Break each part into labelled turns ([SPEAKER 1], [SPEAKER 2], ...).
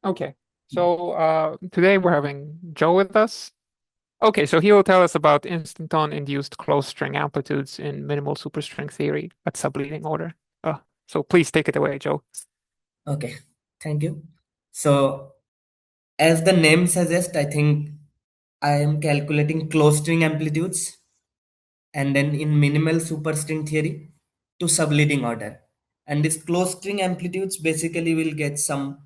[SPEAKER 1] Okay, so today we're having Joe with us. Okay, so he will tell us about instanton-induced closed string amplitudes in minimal superstring theory at subleading order. So please take it away, Joe.
[SPEAKER 2] Okay, thank you. So, as the name suggests, I think I am calculating closed string amplitudes and then in minimal superstring theory to subleading order. And this closed string amplitudes basically will get some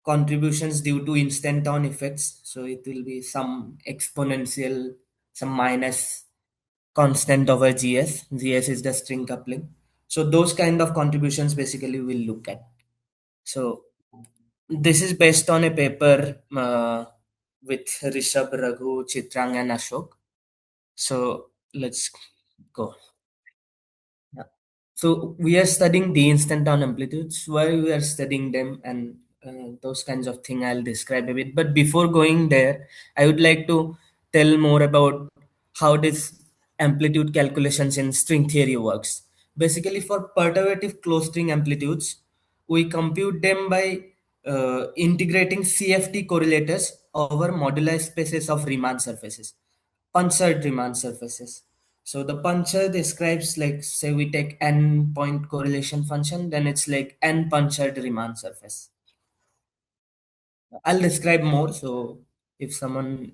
[SPEAKER 2] contributions due to instanton effects. So, it will be some exponential, some minus constant over GS. GS is the string coupling. So, those kind of contributions basically we'll look at. So, this is based on a paper with Rishabh, Raghu, Chitrang, and Ashok. So let's go. Yeah. So we are studying the instanton amplitudes. Why we are studying them and those kinds of thing I'll describe a bit. But before going there, I would like to tell more about how this amplitude calculations in string theory works. Basically, for perturbative closed string amplitudes, we compute them by integrating CFT correlators over moduli spaces of Riemann surfaces, punctured Riemann surfaces. So the puncture describes like say we take n point correlation function, then it's like n punctured Riemann surface. I'll describe more. So if someone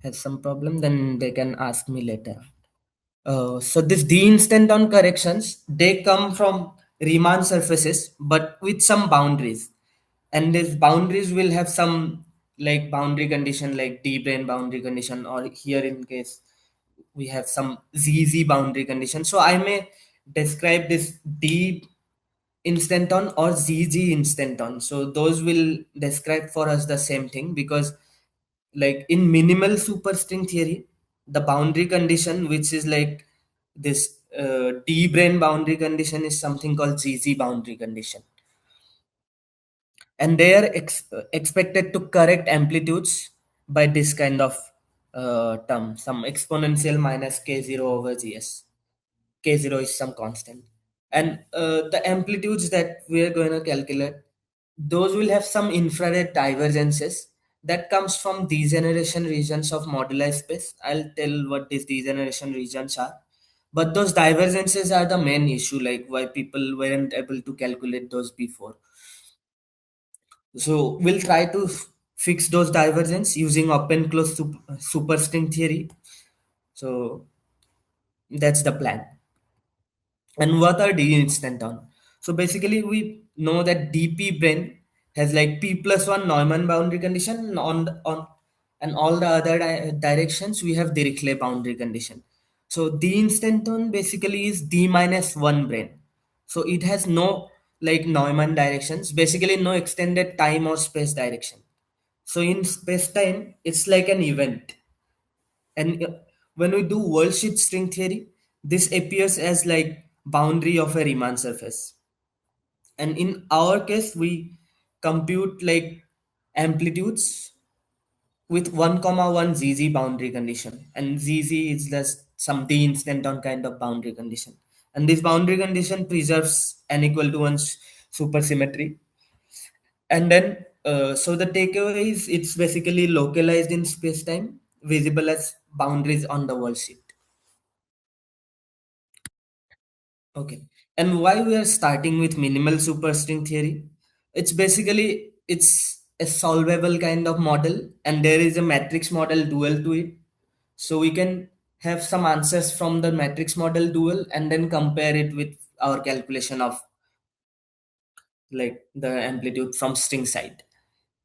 [SPEAKER 2] has some problem, then they can ask me later. So this de-instanton corrections, they come from Riemann surfaces, but with some boundaries. And these boundaries will have some like boundary condition like D-brane boundary condition, or here in case we have some ZZ boundary condition. So I may describe this D instanton or ZG instanton. So those will describe for us the same thing, because like in minimal superstring theory, the boundary condition which is like this D-brane boundary condition is something called ZZ boundary condition, and they are expected to correct amplitudes by this kind of term, some exponential minus k0 over gs. K0 is some constant, and the amplitudes that we are going to calculate, those will have some infrared divergences that comes from degeneration regions of moduli space. I'll tell what these degeneration regions are, but those divergences are the main issue, like why people weren't able to calculate those before. So we'll try to fix those divergence using open closed superstring theory. So that's the plan. And what are D instanton? So basically we know that DP brane has like P plus one Neumann boundary condition on and all the other directions we have Dirichlet boundary condition. So D instanton basically is D minus one brane. So it has no like Neumann directions, basically no extended time or space direction. So in space time, it's like an event. And when we do world sheet string theory, this appears as like boundary of a Riemann surface. And in our case, we compute like amplitudes with 1 comma 1 ZZ boundary condition. And ZZ is just some D instanton kind of boundary condition. And this boundary condition preserves n equal to 1 supersymmetry. And then so the takeaway is it's basically localized in space-time, visible as boundaries on the world sheet. Okay. And why we are starting with minimal superstring theory? It's basically it's a solvable kind of model, and there is a matrix model dual to it. So we can have some answers from the matrix model dual and then compare it with our calculation of like the amplitude from string side.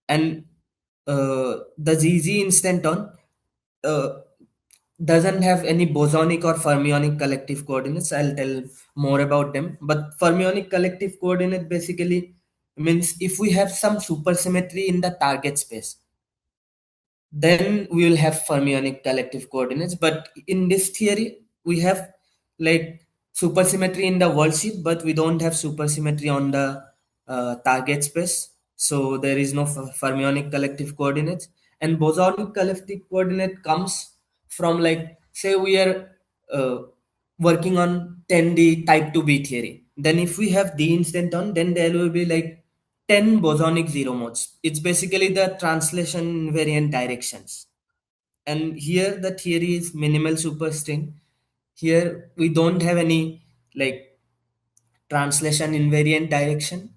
[SPEAKER 2] And the ZZ instanton uh, doesn't have any bosonic or fermionic collective coordinates. I'll tell more about them. But fermionic collective coordinate basically means if we have some supersymmetry in the target space, then we will have fermionic collective coordinates. But in this theory, we have like supersymmetry in the world sheet, but we don't have supersymmetry on the target space. So there is no fermionic collective coordinates. And bosonic collective coordinate comes from like say we are uh, working on 10D type 2B theory. Then if we have D instanton, then there will be like 10 bosonic zero modes. It's basically the translation invariant directions. And here the theory is minimal superstring. Here we don't have any like translation invariant direction.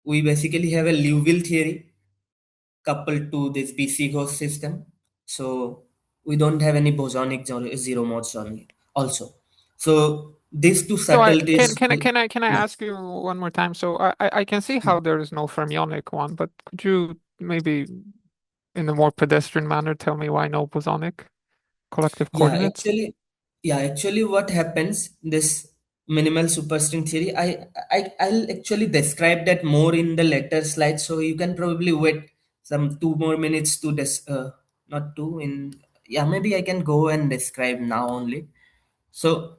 [SPEAKER 2] We basically have a Liouville theory coupled to this BC ghost system. So we don't have any bosonic zero modes only also. So these two
[SPEAKER 1] So I
[SPEAKER 2] subtleties.
[SPEAKER 1] can I
[SPEAKER 2] Yeah,
[SPEAKER 1] ask you one more time? So I can see how there is no fermionic one, but could you maybe in a more pedestrian manner tell me why no bosonic collective
[SPEAKER 2] yeah,
[SPEAKER 1] coordinates?
[SPEAKER 2] actually what happens this minimal superstring theory, I'll actually describe that more in the later slides, so you can probably wait some 2 more minutes to not two in yeah, maybe I can go and describe now only. So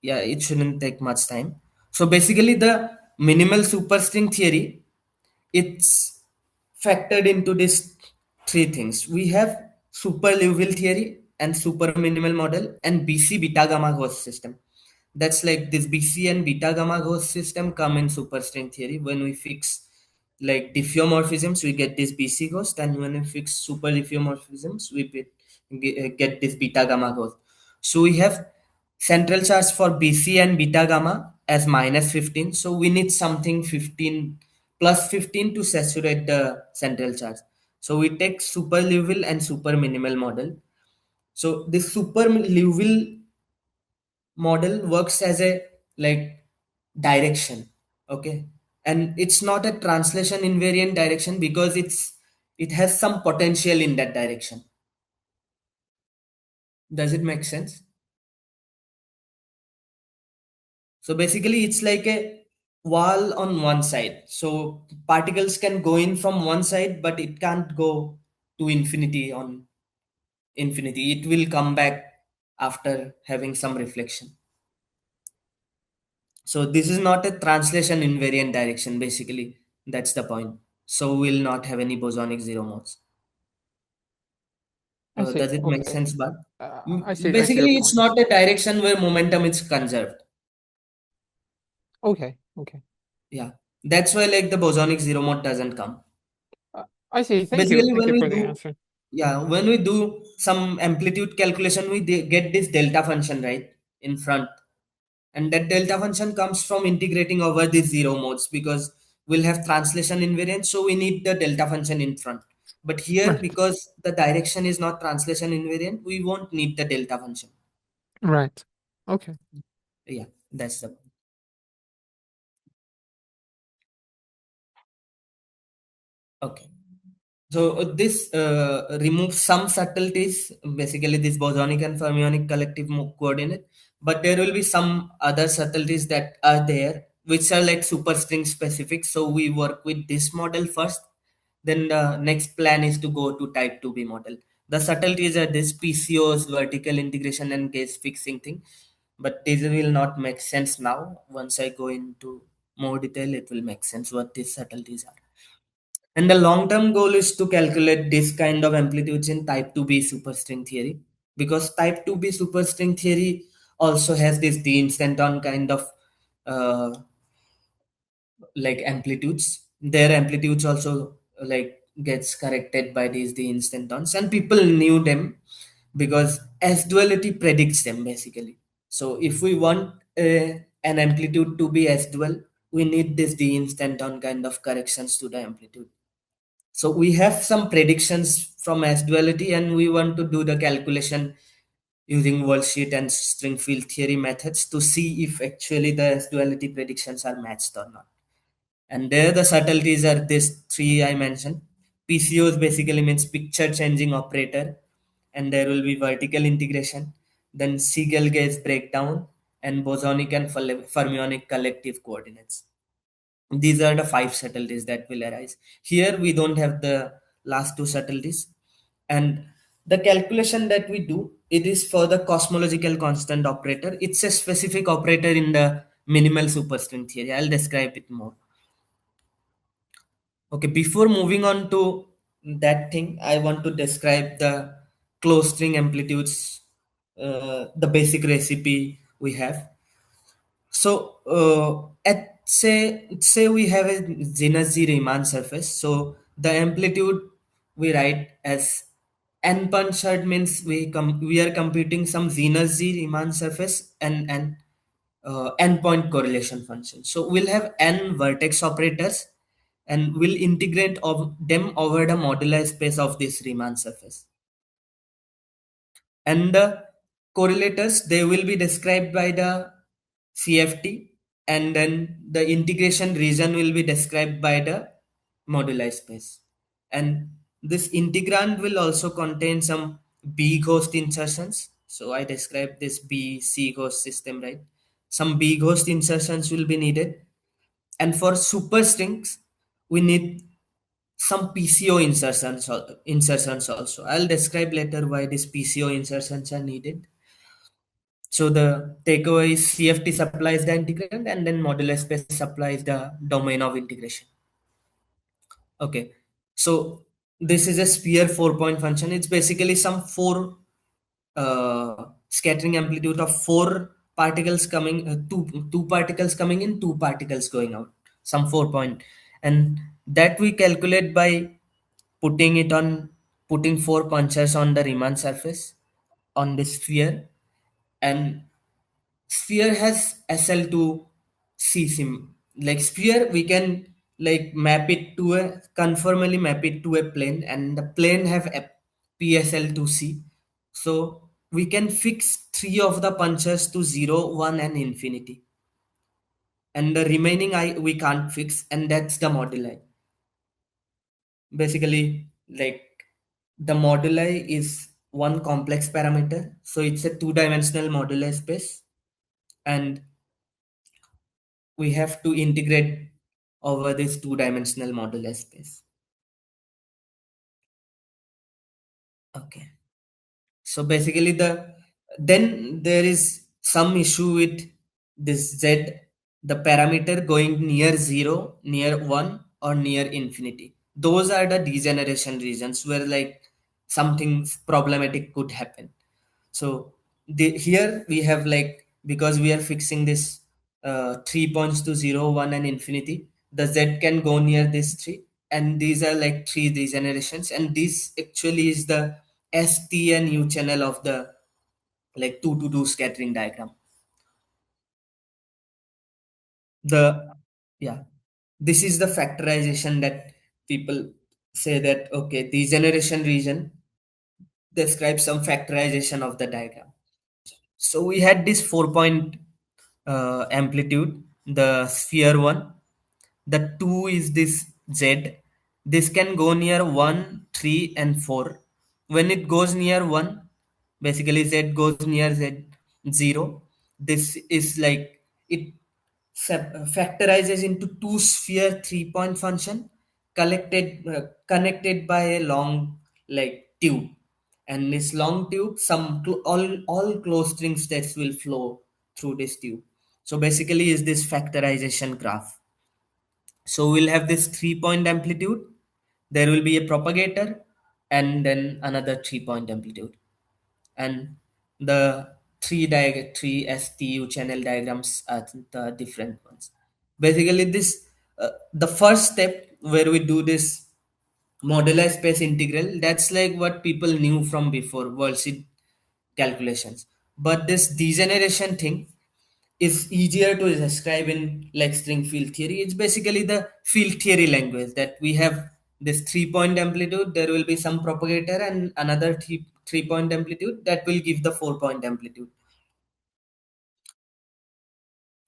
[SPEAKER 2] yeah, it shouldn't take much time. So basically the minimal superstring theory, it's factored into these three things. We have super Liouville theory and super minimal model and BC beta gamma ghost system. That's like this BC and beta gamma ghost system come in superstring theory. When we fix like diffeomorphisms, we get this BC ghost, and when we fix super diffeomorphisms, we get this beta gamma ghost. So we have central charge for BC and beta gamma as -15. So we need something 15 plus 15 to saturate the central charge. So we take super Liouville and super minimal model. So this super Liouville model works as a like direction, okay, and it's not a translation invariant direction because it has some potential in that direction. Does it make sense? So basically it's like a wall on one side, so particles can go in from one side but it can't go to infinity. On infinity it will come back after having some reflection. So this is not a translation invariant direction, basically. That's the point. So we'll not have any bosonic zero modes.
[SPEAKER 1] I see.
[SPEAKER 2] Does it make
[SPEAKER 1] Okay.
[SPEAKER 2] sense, Bud?
[SPEAKER 1] I see your
[SPEAKER 2] Basically, it's
[SPEAKER 1] point.
[SPEAKER 2] not a direction where momentum is conserved.
[SPEAKER 1] Okay. Okay.
[SPEAKER 2] Yeah. That's why like the bosonic zero mode doesn't come.
[SPEAKER 1] I see. Thank you.
[SPEAKER 2] Basically,
[SPEAKER 1] Thank
[SPEAKER 2] when
[SPEAKER 1] you
[SPEAKER 2] we
[SPEAKER 1] for the
[SPEAKER 2] do,
[SPEAKER 1] answer.
[SPEAKER 2] yeah, when we do some amplitude calculation, we get this delta function right in front. And that delta function comes from integrating over these zero modes because we'll have translation invariance, so we need the delta function in front. But here,
[SPEAKER 1] Right.
[SPEAKER 2] because the direction is not translation invariant, we won't need the delta function.
[SPEAKER 1] Right. Okay.
[SPEAKER 2] Yeah, that's the okay. So this removes some subtleties, basically this bosonic and fermionic collective coordinate, but there will be some other subtleties that are there, which are like superstring specific. So we work with this model first, then the next plan is to go to type 2B model. The subtleties are this PCOs, vertical integration and case fixing thing, but this will not make sense now. Once I go into more detail, it will make sense what these subtleties are. And the long-term goal is to calculate this kind of amplitudes in type 2B superstring theory, because type 2B superstring theory also has this de-instanton kind of uh, like amplitudes. Their amplitudes also like gets corrected by these de-instantons, and people knew them because S duality predicts them basically. So if we want an amplitude to be S dual, we need this de-instanton kind of corrections to the amplitude. So we have some predictions from S duality and we want to do the calculation using worldsheet and string field theory methods to see if actually the S duality predictions are matched or not. And there the subtleties are these three I mentioned. PCOs basically means picture changing operator, and there will be vertical integration, then Siegel gauge breakdown, and bosonic and fermionic collective coordinates. These are the five subtleties that will arise. Here we don't have the last two subtleties. And the calculation that we do, it is for the cosmological constant operator. It's a specific operator in the minimal superstring theory. I'll describe it more. Okay, before moving on to that thing, I want to describe the closed string amplitudes, the basic recipe we have. So at say we have a genus Z Riemann surface. So the amplitude we write as n punctured means we are computing some genus Z Riemann surface and n-point correlation function. So we'll have n vertex operators and we'll integrate of them over the modular space of this Riemann surface. And the correlators, they will be described by the CFT, and then the integration region will be described by the moduli space. And this integrand will also contain some B ghost insertions. So I described this B C ghost system, right? Some B ghost insertions will be needed. And for superstrings, we need some PCO insertions also. I'll describe later why these PCO insertions are needed. So the takeaway is CFT supplies the integrand and then modular space supplies the domain of integration. Okay, so this is a sphere 4-point function. It's basically some four scattering amplitude of four particles coming, two particles coming in, two particles going out, some 4-point, and that we calculate by putting four punches on the Riemann surface on this sphere, and sphere has SL2 C sim. Like sphere, we can like map it to a conformally map it to a plane, and the plane have a PSL2C. So we can fix three of the punches to 0, 1, and infinity. And the remaining I we can't fix, and that's the moduli. Basically, like the moduli is one complex parameter, so it's a two-dimensional moduli space, and we have to integrate over this two-dimensional modular space. Okay. So basically then there is some issue with this Z, the parameter going near 0, near 1, or near infinity. Those are the degeneration regions where like something problematic could happen. So here we have like, because we are fixing this 3 points to 0, 1, and infinity, the Z can go near this 3, and these are like three degenerations, and this actually is the ST and U channel of the like 2 to 2 scattering diagram. The Yeah, this is the factorization that people say that okay, degeneration region describes some factorization of the diagram. So we had this 4-point amplitude, the sphere one. The two is this Z. This can go near 1, 3, and 4. When it goes near 1, basically Z goes near Z 0. This is like it factorizes into two sphere 3-point function connected by a long like tube, and this long tube all closed string states will flow through this tube. So basically is this factorization graph. So we'll have this 3-point amplitude, there will be a propagator, and then another 3-point amplitude, and the three STU channel diagrams are the different ones. Basically, this the first step where we do this modular space integral. That's like what people knew from before worldsheet calculations. But this degeneration thing is easier to describe in like string field theory. It's basically the field theory language that we have this 3-point amplitude, there will be some propagator and another 3-point amplitude that will give the 4-point amplitude.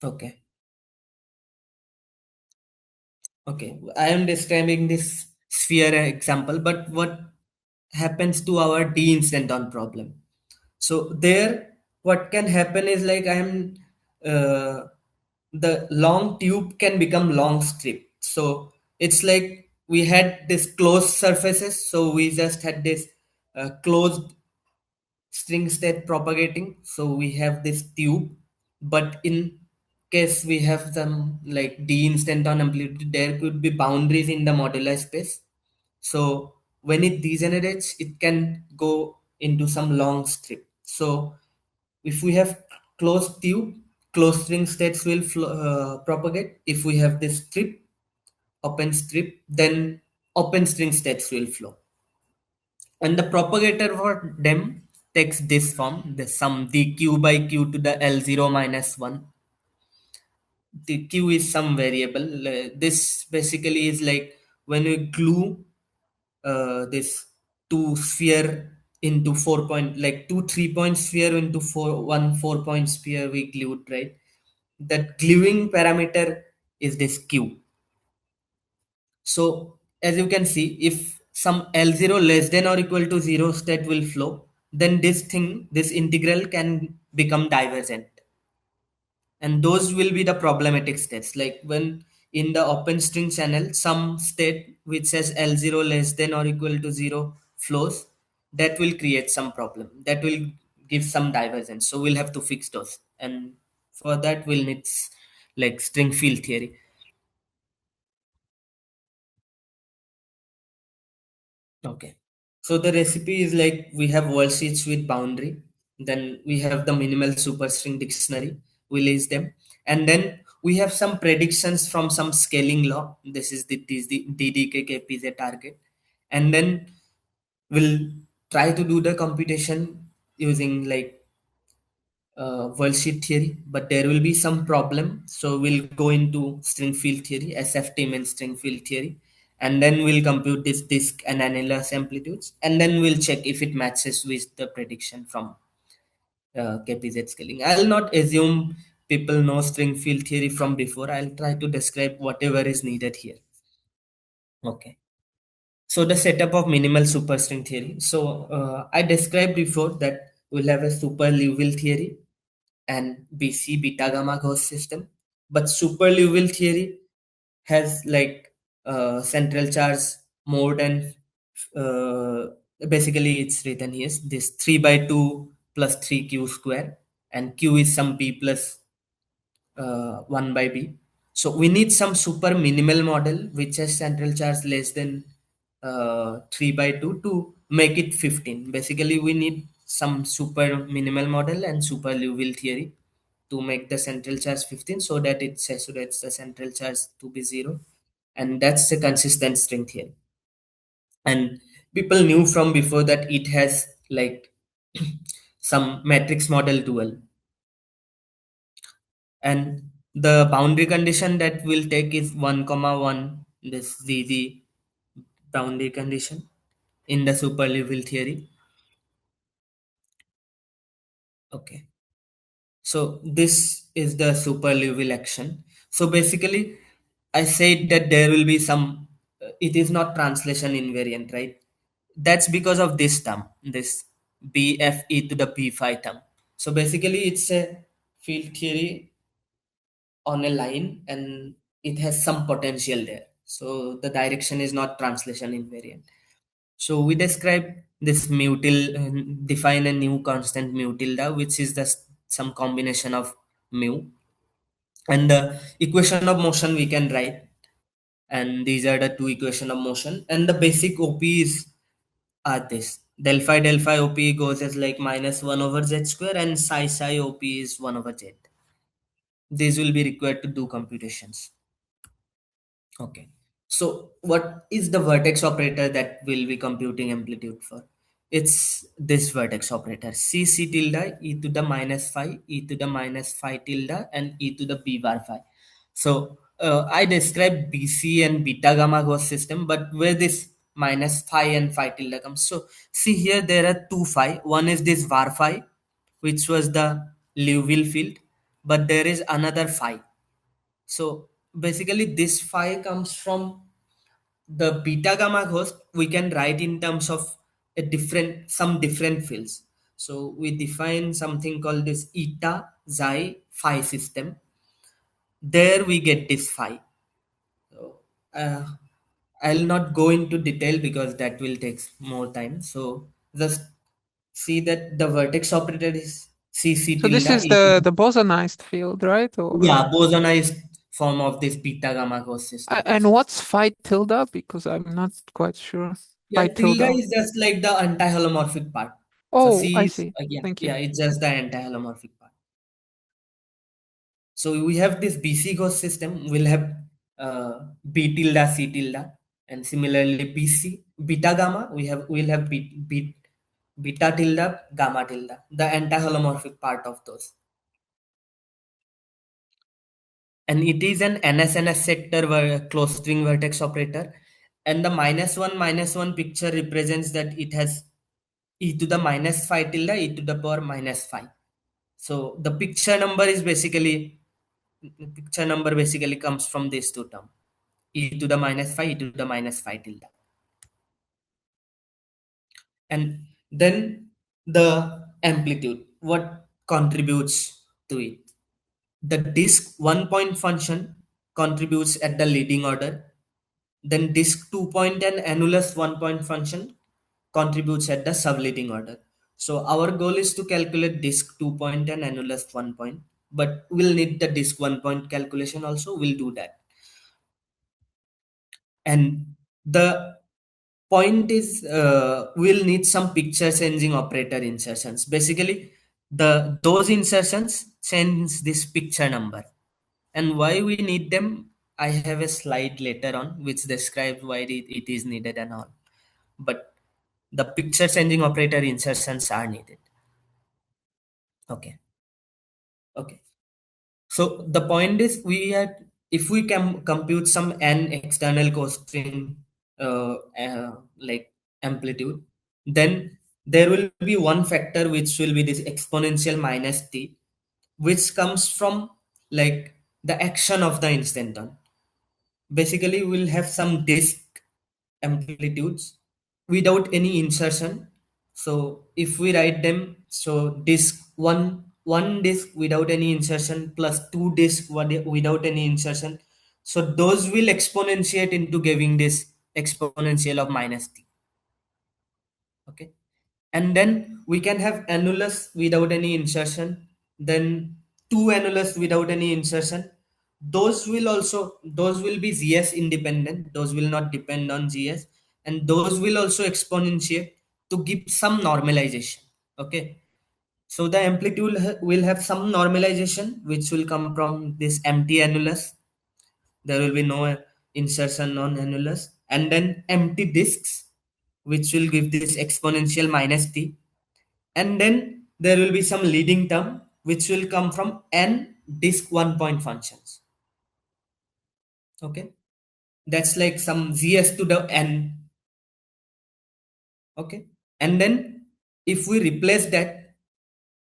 [SPEAKER 2] Okay. Okay. I am describing this sphere example, but what happens to our d-instanton problem? So there, what can happen is like uh, the long tube can become long strip. So it's like we had this closed surfaces. So we just had this closed string state propagating. So we have this tube, but in case we have some like d instanton amplitude, there could be boundaries in the modular space. So when it degenerates, it can go into some long strip. So if we have closed tube, closed string states will propagate. If we have this strip, open strip, then open string states will flow. And the propagator for them takes this form, the sum dq by q to the L0 minus 1. The q is some variable. This basically is like when we glue this two sphere into 4 point, like two 3 point sphere into one 4 point sphere we glued, right? That gluing parameter is this q. So as you can see, if some L0 less than or equal to 0 state will flow, then this integral can become divergent. And those will be the problematic states. Like when in the open string channel, some state which says L0 less than or equal to 0 flows, that will create some problem. That will give some divergence. So we'll have to fix those. And for that, we'll need like string field theory. Okay. So the recipe is like we have worldsheets with boundary, then we have the minimal superstring dictionary, we list them, and then we have some predictions from some scaling law. This is the DDK-KPZ target, and then we'll try to do the computation using like worldsheet theory, but there will be some problem. So we'll go into string field theory, SFT means string field theory, and then we'll compute this disk and annulus amplitudes, and then we'll check if it matches with the prediction from KPZ scaling. I'll not assume people know string field theory from before. I'll try to describe whatever is needed here. Okay. So the setup of minimal superstring theory. So I described before that we'll have a super Liouville theory and BC beta gamma gauss system. But super Liouville theory has like central charge more than uh, basically it's written here this 3 by 2 plus 3 q square, and q is some b plus 1 by b. So we need some super minimal model which has central charge less than 3 by 2 to make it 15. Basically, we need some super minimal model and super Liouville theory to make the central charge 15 so that it saturates the central charge to be 0. And that's the consistent string theory. And people knew from before that it has like some matrix model dual, and the boundary condition that we'll take is 1 comma 1, this ZZ boundary condition in the super Liouville theory. Okay, so this is the super Liouville action. So basically I said that there will be some it is not translation invariant, right? That's because of this term, this BFE to the B phi term. So basically it's a field theory on a line and it has some potential there. So the direction is not translation invariant. So we describe this mu define a new constant mu tilde, which is the some combination of mu. And the equation of motion we can write. And these are the two equation of motion. And the basic OPs are this. Del phi OP goes as like minus 1 over z square, and psi OP is 1 over z. These will be required to do computations. Okay. So what is the vertex operator that we'll be computing amplitude for? It's this vertex operator, C tilde e to the minus phi, e to the minus phi tilde, and e to the b bar phi. So I described BC and beta gamma gauss system, but where this minus phi and phi tilde comes. So see here there are two phi. One is this var phi, which was the Liouville field, but there is another phi. So basically this phi comes from the beta gamma ghost. We can write in terms of some different fields. So we define something called this eta xi phi system. There we get this phi. So, I'll not go into detail because that will take more time. So just see that the vertex operator is C
[SPEAKER 1] So this
[SPEAKER 2] tilde
[SPEAKER 1] is
[SPEAKER 2] e to
[SPEAKER 1] the bosonized field, right? Or
[SPEAKER 2] yeah, bosonized form of this beta gamma ghost system.
[SPEAKER 1] and what's phi tilde? Because I'm not quite sure.
[SPEAKER 2] Yeah,
[SPEAKER 1] Phi
[SPEAKER 2] tilde
[SPEAKER 1] tilde.
[SPEAKER 2] is just like the antiholomorphic part. So
[SPEAKER 1] Oh, I
[SPEAKER 2] C is
[SPEAKER 1] see.
[SPEAKER 2] yeah,
[SPEAKER 1] Thank you.
[SPEAKER 2] yeah, it's just the antiholomorphic part. So we have this BC gauge system. We'll have B tilde, C tilde, and similarly BC beta gamma. We'll have beta tilde, gamma tilde, the antiholomorphic part of those. And it is an NSNS sector closed string vertex operator. And the -1 picture represents that it has e to the minus phi tilde, e to the power minus phi. So the picture number basically comes from these two terms, e to the minus phi, e to the minus phi tilde. And then the amplitude, what contributes to it? The disk 1 point function contributes at the leading order. Then disk 2 point and annulus 1 point function contributes at the subleading order. So our goal is to calculate disk 2 point and annulus 1 point, but we'll need the disk 1 point calculation also. We'll do that. And the point is we'll need some picture changing operator insertions. Basically, those insertions change this picture number. And why we need them, I have a slide later on which describes why it is needed and all. But the picture changing operator insertions are needed. Okay. Okay. So the point is if we can compute some n external costring like amplitude, then there will be one factor which will be this exponential minus t, which comes from like the action of the instanton. Basically, we'll have some disk amplitudes without any insertion. So if we write them, so disk one disk without any insertion plus two disk without any insertion. So those will exponentiate into giving this exponential of minus t. Okay. And then we can have annulus without any insertion, then two annulus without any insertion. Those will be GS independent, those will not depend on GS, and those will also exponentiate to give some normalization. Okay, so the amplitude will have some normalization which will come from this empty annulus. There will be no insertion on annulus, and then empty disks which will give this exponential minus t, and then there will be some leading term which will come from n disk 1 point functions. Okay, that's like some gs to the n. Okay, and then if we replace that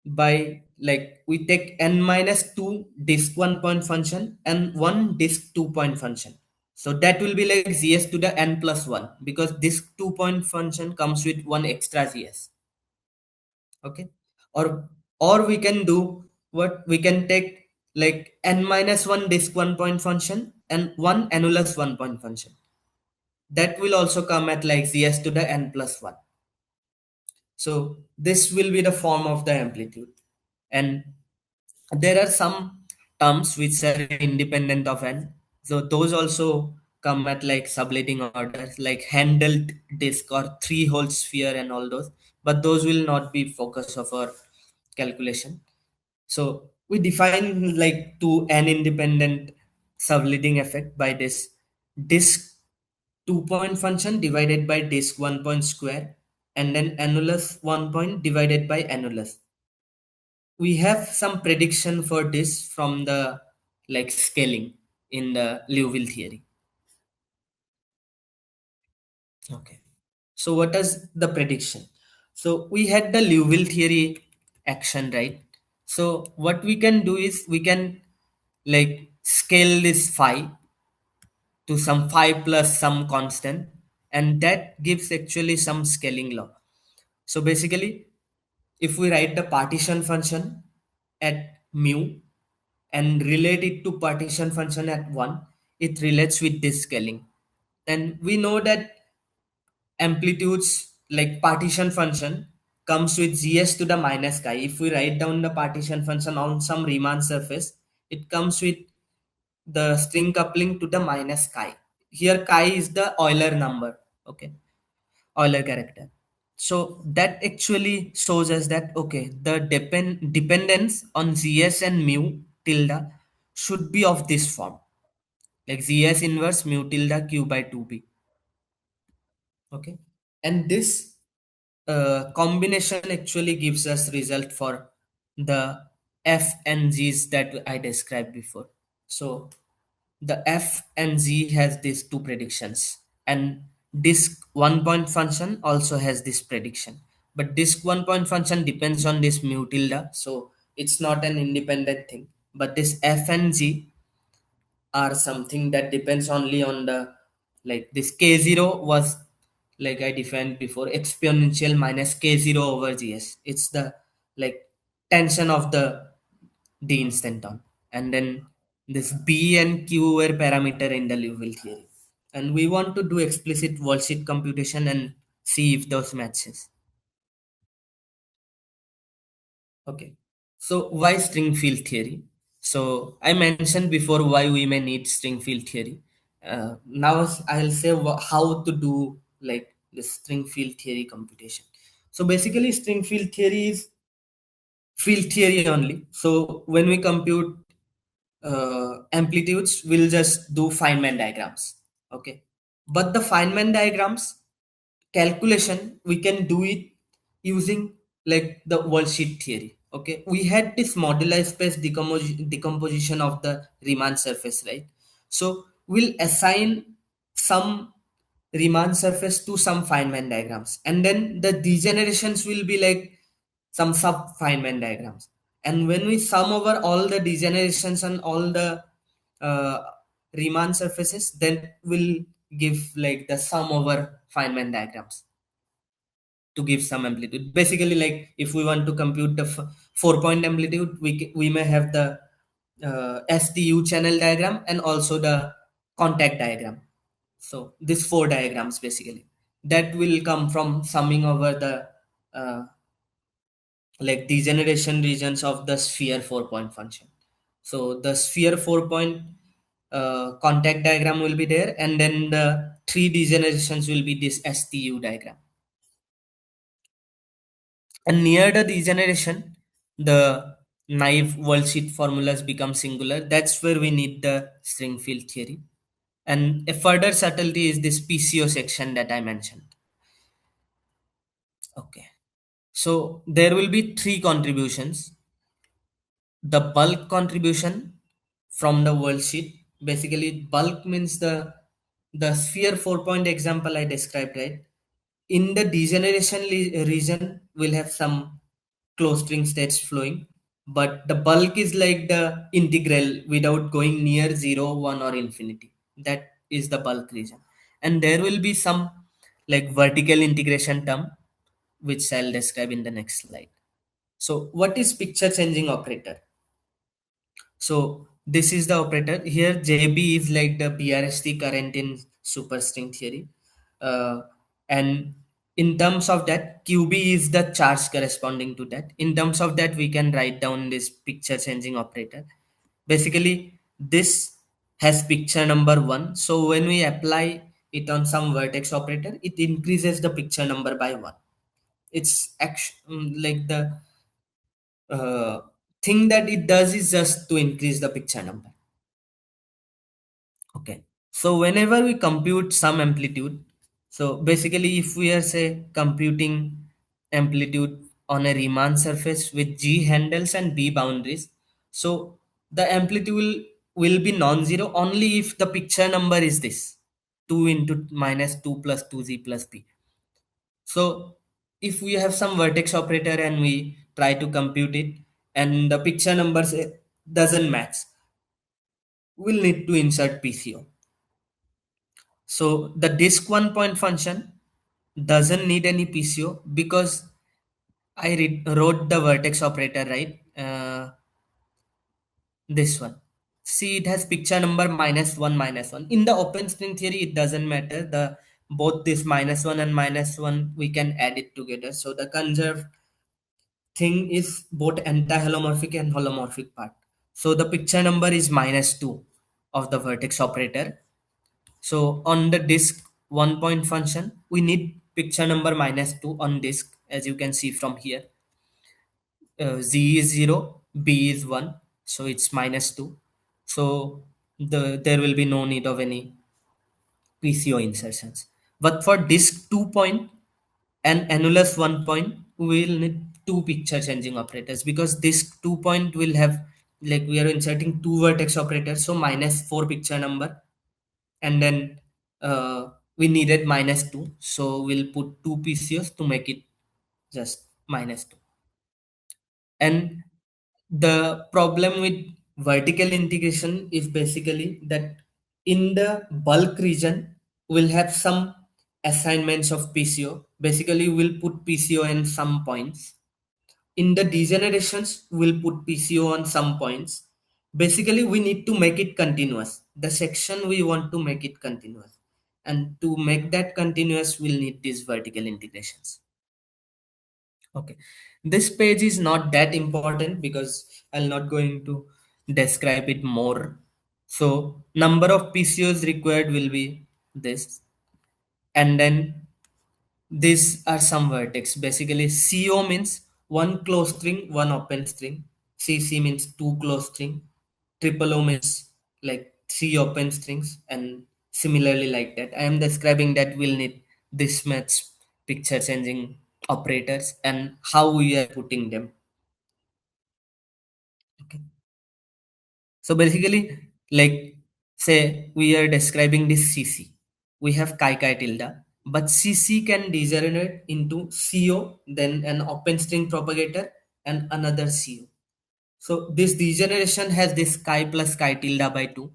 [SPEAKER 2] by like we take n minus 2 disk 1 point function and 1 disk 2 point function, so that will be like gs to the n plus 1 because disk 2 point function comes with one extra gs. Okay, or we can do what we can take like n minus 1 disk 1 point function and one annulus 1 point function, that will also come at like gs to the n plus 1. So this will be the form of the amplitude. And there are some terms which are independent of n, so those also come at like subleading orders like handled disk or three hole sphere and all those, but those will not be focus of our calculation. So we define like two n independent subleading effect by this disk 2 point function divided by disk 1 point square, and then annulus 1 point divided by annulus. We have some prediction for this from the like scaling in the Liouville theory. Okay. So what is the prediction? So we had the Liouville theory action, right? So what we can do is we can like scale this phi to some phi plus some constant, and that gives actually some scaling law. So basically, if we write the partition function at mu and relate it to partition function at 1, it relates with this scaling. And we know that amplitudes like partition function comes with gs to the minus chi. If we write down the partition function on some Riemann surface, it comes with the string coupling to the minus chi. Here chi is the Euler number. Okay, Euler character. So that actually shows us that okay, the dependence on gs and mu tilde should be of this form, like ZS inverse mu tilde Q by 2B. Okay. And this combination actually gives us result for the F and G's that I described before. So the F and G has these two predictions, and disk one point function also has this prediction, but disk one point function depends on this mu tilde, so it's not an independent thing. But this F and G are something that depends only on the, like this k0 was, like I defined before, exponential minus k0 over gs. It's the like tension of the d instanton, and then this b and q were parameter in the Liouville theory, and we want to do explicit worldsheet computation and see if those matches. Okay. So why string field theory? So I mentioned before why we may need string field theory. Now I'll say how to do like the string field theory computation. So basically string field theory is field theory only. So when we compute amplitudes, we'll just do Feynman diagrams. Okay. But the Feynman diagrams calculation, we can do it using like the worldsheet theory. Okay, we had this moduli-space decomposition of the Riemann surface, right? So we'll assign some Riemann surface to some Feynman diagrams, and then the degenerations will be like some sub Feynman diagrams. And when we sum over all the degenerations and all the uh, Riemann surfaces, then we'll give like the sum over Feynman diagrams to give some amplitude. Basically, like if we want to compute the 4-point amplitude, we may have the STU channel diagram and also the contact diagram. So these four diagrams basically that will come from summing over the like degeneration regions of the sphere 4-point function. So the sphere 4-point contact diagram will be there, and then the three degenerations will be this STU diagram. And near the degeneration, the naive worldsheet formulas become singular. That's where we need the string field theory. And a further subtlety is this PCO section that I mentioned. Okay. So there will be three contributions. The bulk contribution from the worldsheet. Basically, bulk means the sphere 4-point example I described, right? In the degeneration region, we'll have some closed string states flowing, but the bulk is like the integral without going near 0, 1 or infinity. That is the bulk region. And there will be some like vertical integration term, which I'll describe in the next slide. So what is picture changing operator? So this is the operator. Here JB is like the BRST current in superstring theory. And in terms of that, QB is the charge corresponding to that. In terms of that, we can write down this picture changing operator. Basically, this has picture number 1. So when we apply it on some vertex operator, it increases the picture number by 1. It's actually like the uh, thing that it does is just to increase the picture number. Okay. So whenever we compute some amplitude, so basically if we are say computing amplitude on a Riemann surface with G handles and B boundaries, so the amplitude will be non-zero only if the picture number is this 2 into minus 2 plus 2Z plus B. So if we have some vertex operator and we try to compute it and the picture numbers doesn't match, we'll need to insert PCO. So the disk 1-point function doesn't need any PCO because I wrote the vertex operator, right? This one. See, it has picture number -1 -1. In the open string theory, it doesn't matter. The both this -1 and -1 we can add it together. So the conserved thing is both anti-holomorphic and holomorphic part. So the picture number is -2 of the vertex operator. So on the disk 1-point function, we need picture number -2 on disk, as you can see from here. Z is 0, B is 1, so it's -2. So there will be no need of any PCO insertions. But for disk 2 point and annulus 1 point, we will need two picture changing operators, because disk 2 point will have, like, we are inserting two vertex operators, so -4 picture number, and then we needed -2, so we'll put two PCOs to make it just -2. And the problem with vertical integration is basically that in the bulk region, we'll have some assignments of PCO. Basically, we'll put PCO in some points. In the degenerations, we'll put PCO on some points. Basically, we need to make it continuous. The section we want to make it continuous. And to make that continuous, we'll need these vertical integrations. Okay, this page is not that important because I'll not going to describe it more. So number of PCOs required will be this, and then these are some vertex. Basically, CO means one closed string, one open string. CC means two closed string. Triple O means like three open strings, and similarly like that. I am describing that we'll need this much picture changing operators and how we are putting them. Okay. So basically, like, say we are describing this CC. We have chi tilde, but CC can degenerate into CO, then an open string propagator, and another CO. So this degeneration has this chi plus chi tilde by 2.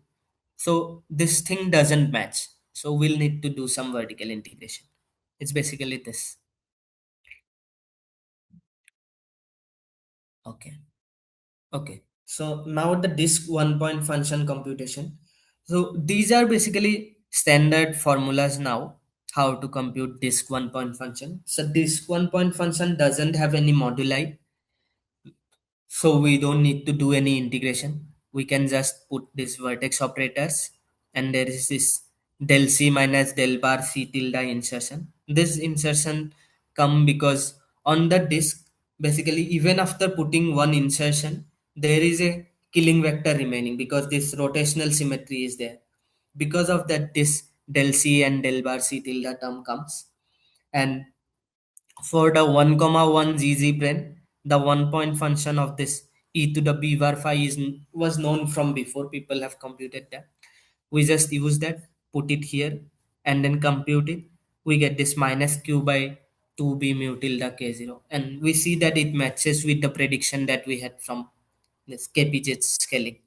[SPEAKER 2] So this thing doesn't match. So we'll need to do some vertical integration. It's basically this. Okay. Okay. So now the disk 1 point function computation. So these are basically standard formulas now, how to compute disk 1 point function. So disk 1 point function doesn't have any moduli, so we don't need to do any integration. We can just put these vertex operators, and there is this del C minus del bar C tilde insertion. This insertion come because on the disk, basically even after putting one insertion, there is a killing vector remaining because this rotational symmetry is there. Because of that, this del C and del bar C tilde term comes. And for the 1 comma 1 ZZ brane, the 1 point function of this e to the b bar phi was known from before. People have computed that. We just use that, put it here, and then compute it. We get this minus q by 2b mu tilde k0. And we see that it matches with the prediction that we had from this KPZ scaling.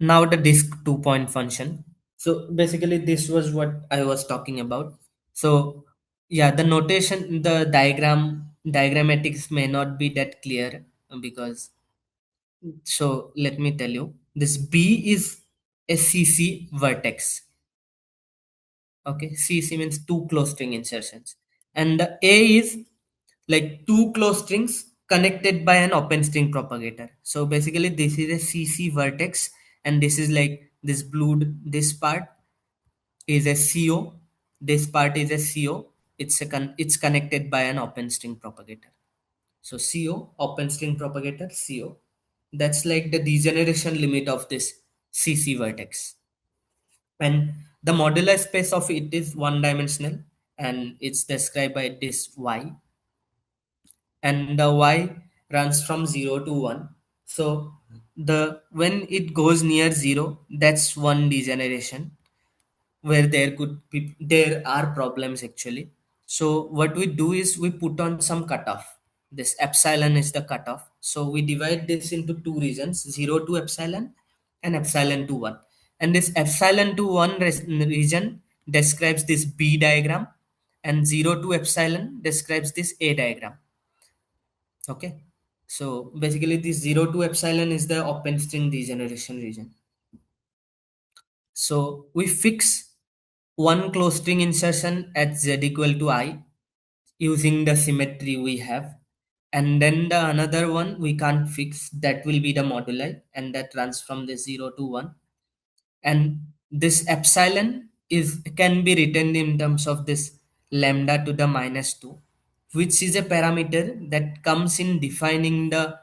[SPEAKER 2] Now the disk 2 point function. So basically this was what I was talking about. So yeah, the notation, the diagrammatics may not be that clear, because, so let me tell you, this B is a CC vertex. Okay, CC means two close string insertions, and the A is like two close strings connected by an open string propagator. So basically this is a CC vertex, and this is like this blue, this part is a CO, this part is a CO. It's connected by an open string propagator. So CO, open string propagator, CO. That's like the degeneration limit of this CC vertex. And the modular space of it is one dimensional, and it's described by this Y, and the Y runs from 0 to 1. So the when it goes near 0, that's one degeneration where there are problems actually. So what we do is we put on some cutoff. This epsilon is the cutoff. So we divide this into two regions, 0 to epsilon and epsilon to 1. And this epsilon to 1 region describes this B diagram, and 0 to epsilon describes this A diagram. Okay. So basically this 0 to epsilon is the open string degeneration region. So we fix one close string insertion at z equal to I using the symmetry we have, and then the another one we can't fix, that will be the moduli, and that runs from the 0 to 1. And this epsilon is can be written in terms of this lambda to the -2, which is a parameter that comes in defining the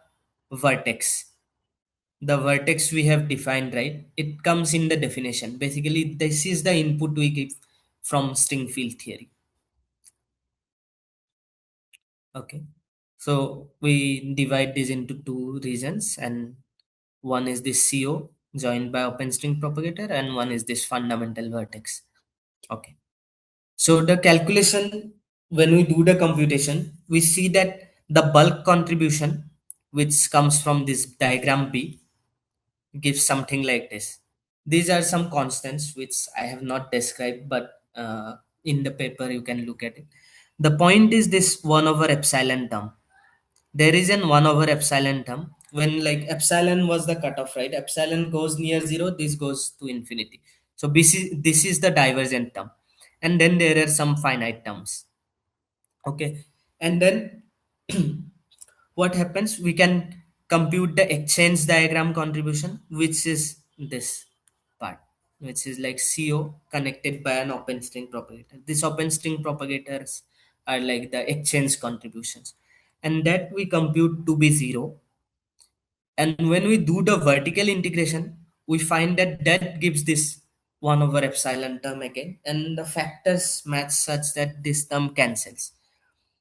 [SPEAKER 2] vertex. the vertex we have defined, right? It comes in the definition. Basically, this is the input we give from string field theory. Okay. So we divide this into two regions, and one is this CO joined by open string propagator, and one is this fundamental vertex. Okay. So the calculation, when we do the computation, we see that the bulk contribution, which comes from this diagram B, gives something like this. These are some constants which I have not described, but in the paper you can look at it. The point is this 1 over epsilon term. There is an 1 over epsilon term. When like epsilon was the cutoff, right? Epsilon goes near 0, this goes to infinity. So this is the divergent term. And then there are some finite terms. Okay. And then what happens, we can compute the exchange diagram contribution, which is this part, which is like CO connected by an open string propagator. These open string propagators are like the exchange contributions, and that we compute to be 0. And when we do the vertical integration, we find that that gives this 1 over epsilon term again, and the factors match such that this term cancels.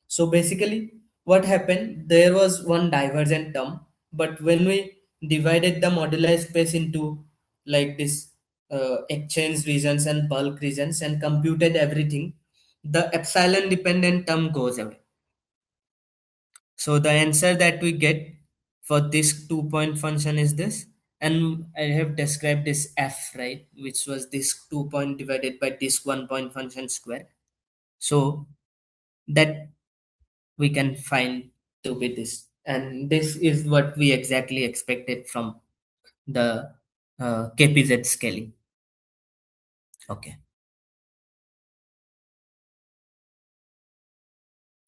[SPEAKER 2] So basically, what happened? There was one divergent term, but when we divided the moduli space into like this exchange regions and bulk regions and computed everything, the epsilon dependent term goes away. So the answer that we get for this 2 point function is this, and I have described this f, right, which was this 2 point divided by this 1 point function square. So that we can find to be this, and this is what we exactly expected from the kpz scaling. Okay.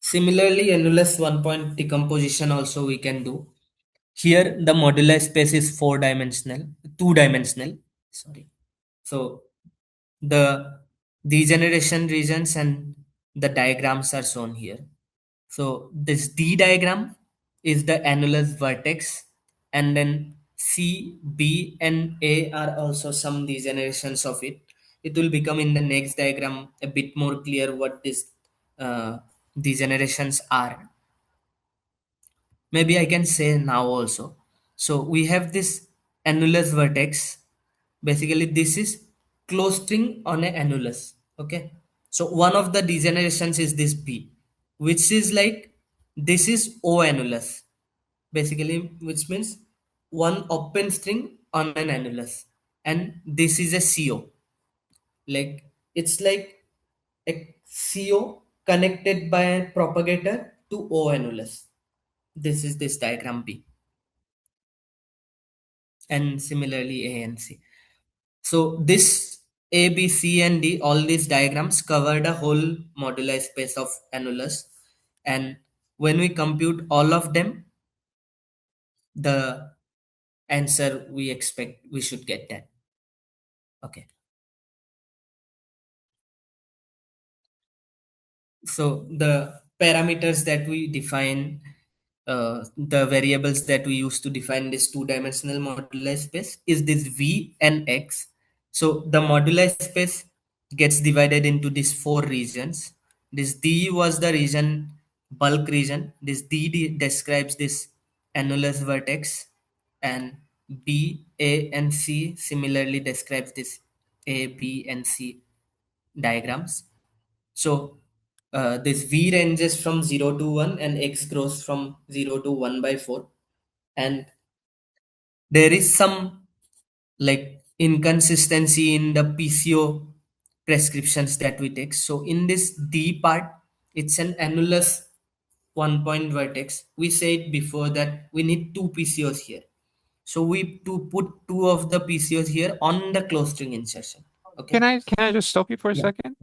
[SPEAKER 2] Similarly, annulus 1 point decomposition also we can do. Here the modular space is 4 dimensional, 2 dimensional, sorry. So the degeneration regions and the diagrams are shown here. So this D diagram is the annulus vertex, and then C, B, and A are also some degenerations of it. It will become in the next diagram a bit more clear what these uh, degenerations are. Maybe I can say now also. So we have this annulus vertex. Basically, this is closed string on a annulus. Okay. So one of the degenerations is this B, which is like this is O annulus. Basically, which means one open string on an annulus, and this is a CO. Like it's like a CO connected by a propagator to O annulus. This is this diagram B, and similarly A and C. So this A, B, C, and D, all these diagrams cover the whole moduli space of annulus, and when we compute all of them, the answer we expect we should get that. Okay. So the parameters that we define, the variables that we use to define this two-dimensional moduli space is this V and X. So the moduli space gets divided into these four regions. This D was the region, bulk region. This describes this annulus vertex, and B, A, and C similarly describes this A, B, and C diagrams. So this V ranges from 0 to 1, and X grows from 0 to 1 by 4. And there is some like inconsistency in the PCO prescriptions that we take. So in this D part, it's an annulus 1 point vertex. We said before that we need two PCOs here. So we to put two of the PCOs here on the closed string insertion. Okay.
[SPEAKER 1] Can I just stop you for a
[SPEAKER 2] Yeah.
[SPEAKER 1] second?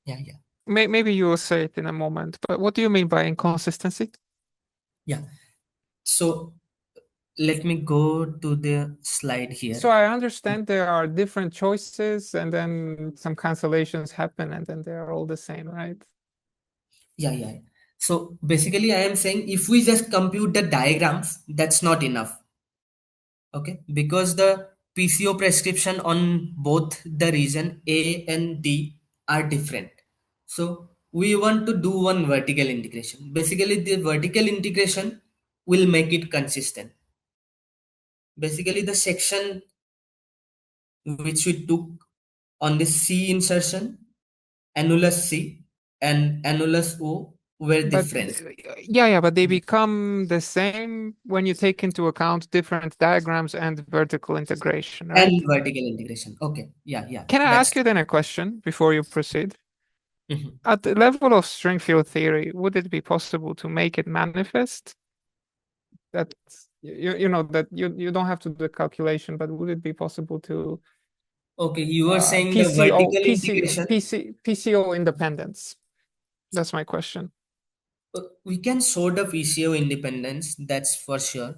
[SPEAKER 2] Yeah. Yeah.
[SPEAKER 1] Maybe you will say it in a moment, but what do you mean by inconsistency?
[SPEAKER 2] Yeah. So let me go to the slide
[SPEAKER 1] So
[SPEAKER 2] here.
[SPEAKER 1] I understand there are different choices and then some cancellations happen and then they're all the same, right?
[SPEAKER 2] Yeah, yeah. So basically, I am saying if we just compute the diagrams, that's not enough. Okay, because the PCO prescription on both the region A and D are different. So we want to do one vertical integration. Basically, the vertical integration will make it consistent. Basically, the section which we took on the C insertion, annulus C and annulus O were
[SPEAKER 1] But
[SPEAKER 2] different.
[SPEAKER 1] yeah, but they become the same when you take into account different diagrams and vertical integration,
[SPEAKER 2] And
[SPEAKER 1] right?
[SPEAKER 2] vertical integration. Okay, yeah,
[SPEAKER 1] Can I
[SPEAKER 2] that's
[SPEAKER 1] ask you then a question before you proceed?
[SPEAKER 2] mhm.
[SPEAKER 1] At the level of string field theory, would it be possible to make it manifest that you know that you don't have to do the calculation, but would it be possible to
[SPEAKER 2] Okay. You were saying the
[SPEAKER 1] PCO
[SPEAKER 2] vertical integration.
[SPEAKER 1] PCO independence? That's my question.
[SPEAKER 2] We can show the PCO independence, that's for sure.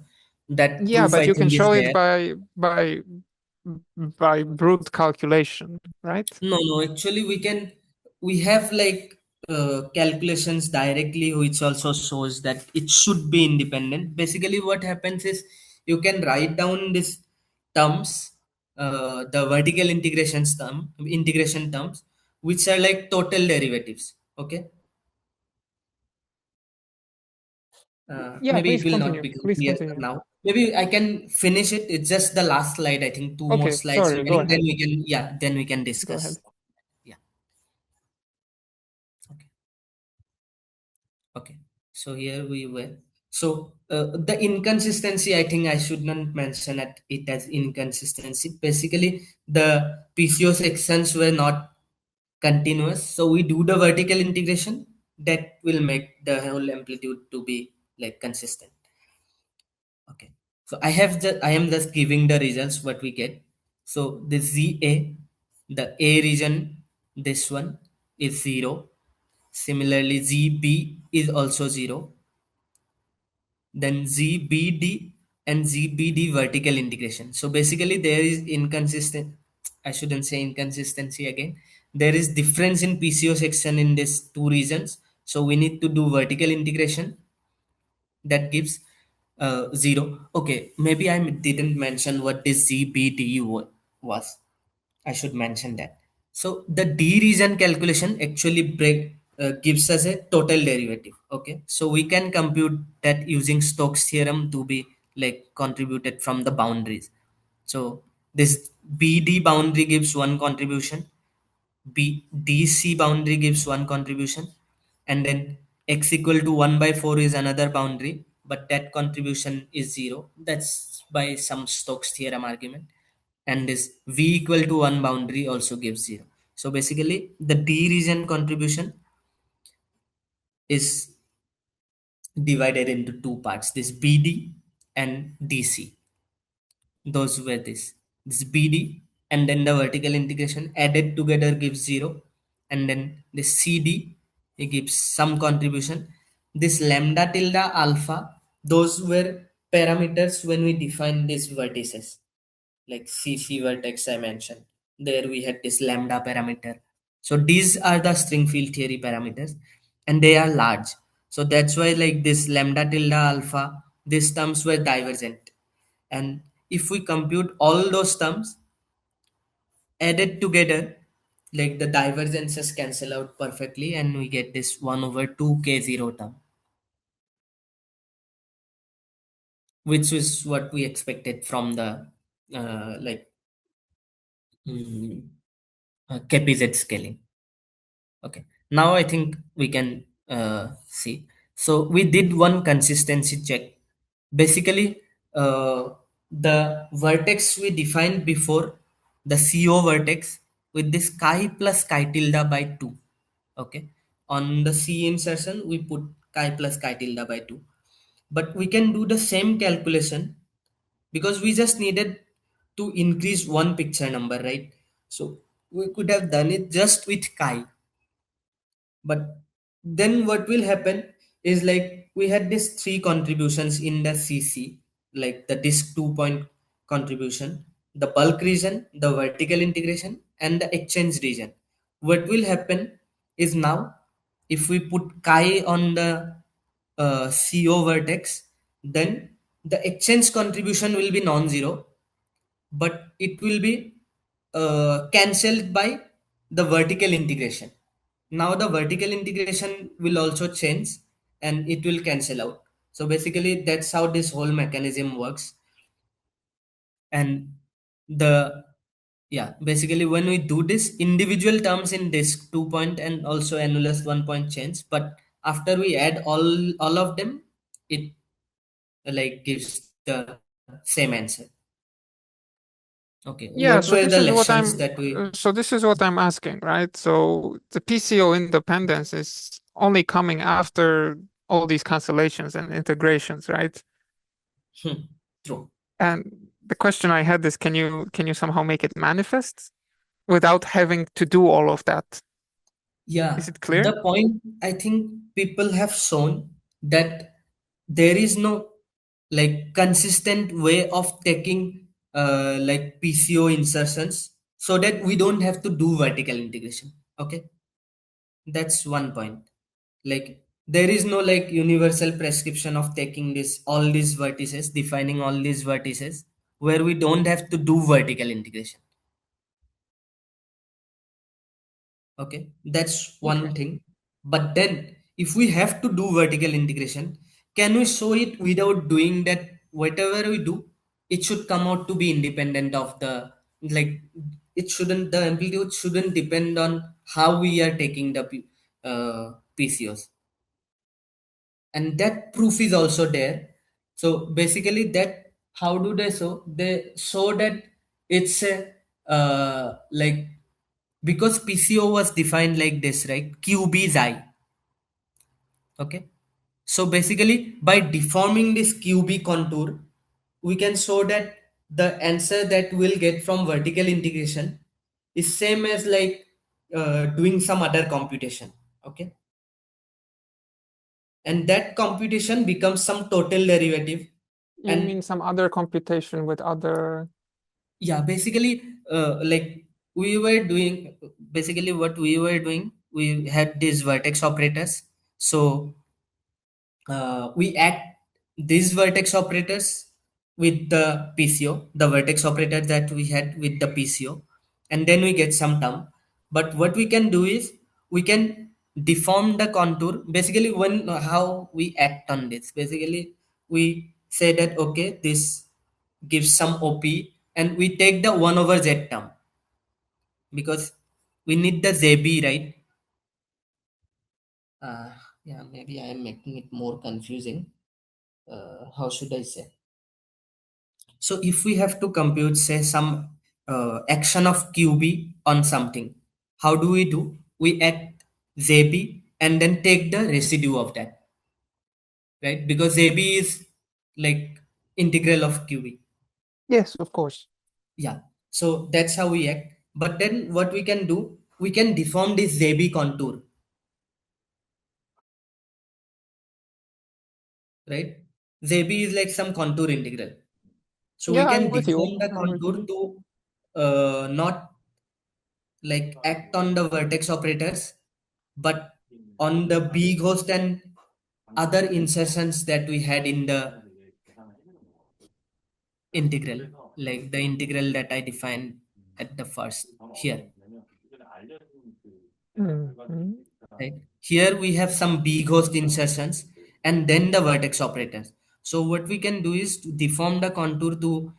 [SPEAKER 2] That
[SPEAKER 1] Yeah,
[SPEAKER 2] proof
[SPEAKER 1] but
[SPEAKER 2] I
[SPEAKER 1] you can
[SPEAKER 2] think is
[SPEAKER 1] show it
[SPEAKER 2] there.
[SPEAKER 1] by brute calculation, right?
[SPEAKER 2] No, actually we have like calculations directly which also shows that it should be independent. Basically, what happens is you can write down these terms, the vertical integration terms, which are like total derivatives. Okay,
[SPEAKER 1] Yeah,
[SPEAKER 2] maybe it
[SPEAKER 1] please
[SPEAKER 2] will not
[SPEAKER 1] continue.
[SPEAKER 2] become
[SPEAKER 1] Please
[SPEAKER 2] clear
[SPEAKER 1] continue.
[SPEAKER 2] now. Maybe I can finish it. It's just the last slide. I think two more
[SPEAKER 1] Okay,
[SPEAKER 2] slides
[SPEAKER 1] sorry, go
[SPEAKER 2] remaining. Then
[SPEAKER 1] ahead.
[SPEAKER 2] we can, yeah, then we can
[SPEAKER 1] Go ahead.
[SPEAKER 2] discuss. Yeah. Okay. Okay. So here we were. So the inconsistency, I think I should not mention it as inconsistency. Basically, the PCO sections were not continuous. So we do the vertical integration that will make the whole amplitude to be like consistent. Okay. So I am just giving the results what we get. So the ZA, the A region, this one is 0. Similarly, ZB is also 0. Then ZBD and ZBD vertical integration. So basically there is inconsistent, I shouldn't say inconsistency again. There is difference in PCO section in these two regions. So we need to do vertical integration that gives 0. Okay, maybe I didn't mention what this ZBD was. I should mention that. So the D region calculation actually gives us a total derivative. Okay, so we can compute that using Stokes theorem to be like contributed from the boundaries. So this BD boundary gives one contribution, DC boundary gives one contribution, and then x equal to 1 by 4 is another boundary, but that contribution is 0. That's by some Stokes theorem argument. And this v equal to 1 boundary also gives 0. So basically, the D region contribution is divided into two parts, this BD and DC. Those were this BD, and then the vertical integration added together gives 0, and then the CD it gives some contribution. This lambda tilde alpha, those were parameters when we define these vertices, like CC vertex I mentioned. There we had this lambda parameter. So these are the string field theory parameters, and they are large. So that's why like this lambda tilde alpha, these terms were divergent. And if we compute all those terms added together, like the divergences cancel out perfectly, and we get this 1 over 2k0 term, which is what we expected from the like mm, KPZ scaling. Okay, now I think we can see. So we did one consistency check. Basically, the vertex we defined before, the CO vertex with this chi plus chi tilde by 2. Okay, on the C insertion we put chi plus chi tilde by 2. But we can do the same calculation because we just needed to increase one picture number, right? So we could have done it just with chi, but then what will happen is like we had these three contributions in the CC, like the disk 2 point contribution, the bulk region, the vertical integration, and the exchange region. What will happen is now if we put chi on the CO vertex, then the exchange contribution will be non-zero, but it will be cancelled by the vertical integration. Now the vertical integration will also change and it will cancel out. So basically that's how this whole mechanism works. And the yeah, basically when we do this, individual terms in disk 2 point and also annulus 1 point change, but after we add all of them, it like gives the same answer. Okay, what
[SPEAKER 1] Yeah,
[SPEAKER 2] were
[SPEAKER 1] so
[SPEAKER 2] the
[SPEAKER 1] this is what
[SPEAKER 2] lessons
[SPEAKER 1] I'm
[SPEAKER 2] that we
[SPEAKER 1] so this is what I'm asking, right? So the PCO independence is only coming after all these cancellations and integrations, right?
[SPEAKER 2] true?
[SPEAKER 1] And the question I had is, can you somehow make it manifest without having to do all of that?
[SPEAKER 2] Yeah,
[SPEAKER 1] Is it
[SPEAKER 2] the
[SPEAKER 1] clear?
[SPEAKER 2] point I think people have shown that there is no like consistent way of taking like PCO insertions so that we don't have to do vertical integration. Okay, that's one point. Like there is no like universal prescription of taking this all these vertices, defining all these vertices where we don't have to do vertical integration. Okay, that's
[SPEAKER 1] Okay.
[SPEAKER 2] one thing. But then, if we have to do vertical integration, can we show it without doing that? Whatever we do, it should come out to be independent of the like. It shouldn't. The amplitude shouldn't depend on how we are taking the PCOs, and that proof is also there. So basically, that how do they show? They show that it's a like because PCO was defined like this, right? QB is I. Okay. So basically, by deforming this QB contour, we can show that the answer that we'll get from vertical integration is same as like doing some other computation. Okay. And that computation becomes some total derivative.
[SPEAKER 1] You
[SPEAKER 2] And
[SPEAKER 1] mean some other computation with other...
[SPEAKER 2] yeah, basically, like we were doing, basically what we were doing, we had these vertex operators. So we add these vertex operators with the PCO, the vertex operator that we had with the PCO, and then we get some term. But what we can do is we can deform the contour. Basically, when how we act on this, basically we say that okay, this gives some OP, and we take the 1 over Z term because we need the ZB, right? Uh, yeah, maybe I am making it more confusing. How should I say? So if we have to compute, say, some action of QB on something, how do we do? We add ZB and then take the residue of that, right? Because ZB is like integral of QB.
[SPEAKER 1] Yes, of course.
[SPEAKER 2] Yeah. So that's how we act. But then what we can do, we can deform this ZB contour, right? ZB is like some contour integral. So we
[SPEAKER 1] Yeah, I'm
[SPEAKER 2] can
[SPEAKER 1] with you.
[SPEAKER 2] deform the
[SPEAKER 1] I'm with
[SPEAKER 2] contour
[SPEAKER 1] you.
[SPEAKER 2] to not like act on the vertex operators, but on the big host and other insertions that we had in the integral, like the integral that I defined at the first here.
[SPEAKER 1] Mhm.
[SPEAKER 2] Right here we have some big host insertions and then the vertex operators. So what we can do is to deform the contour to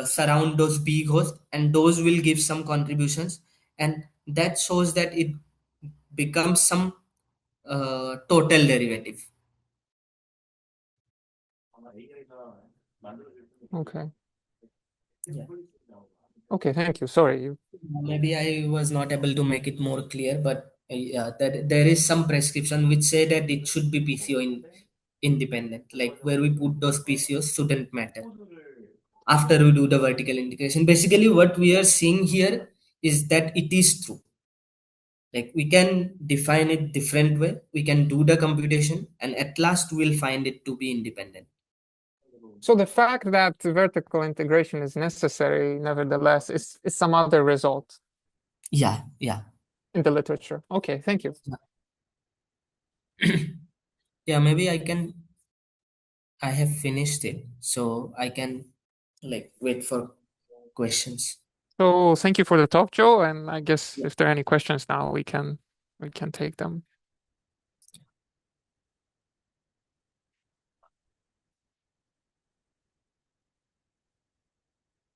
[SPEAKER 2] surround those big hosts, and those will give some contributions, and that shows that it becomes some total derivative.
[SPEAKER 1] Okay.
[SPEAKER 2] Yeah.
[SPEAKER 1] Okay, thank you. Sorry.
[SPEAKER 2] Maybe I was not able to make it more clear, but yeah, that there is some prescription which say that it should be PCO independent, like where we put those PCOs shouldn't matter after we do the vertical integration. Basically, what we are seeing here is that it is true. Like we can define it different way, we can do the computation, and at last we'll find it to be independent.
[SPEAKER 1] So the fact that vertical integration is necessary, nevertheless, is some other result
[SPEAKER 2] Yeah, yeah,
[SPEAKER 1] in the literature. Okay, thank you.
[SPEAKER 2] yeah. Maybe I can I have finished it, so I can like wait for questions.
[SPEAKER 1] So thank you for the talk, Joe. And I guess
[SPEAKER 2] Yeah,
[SPEAKER 1] if there are any questions now, we can take them.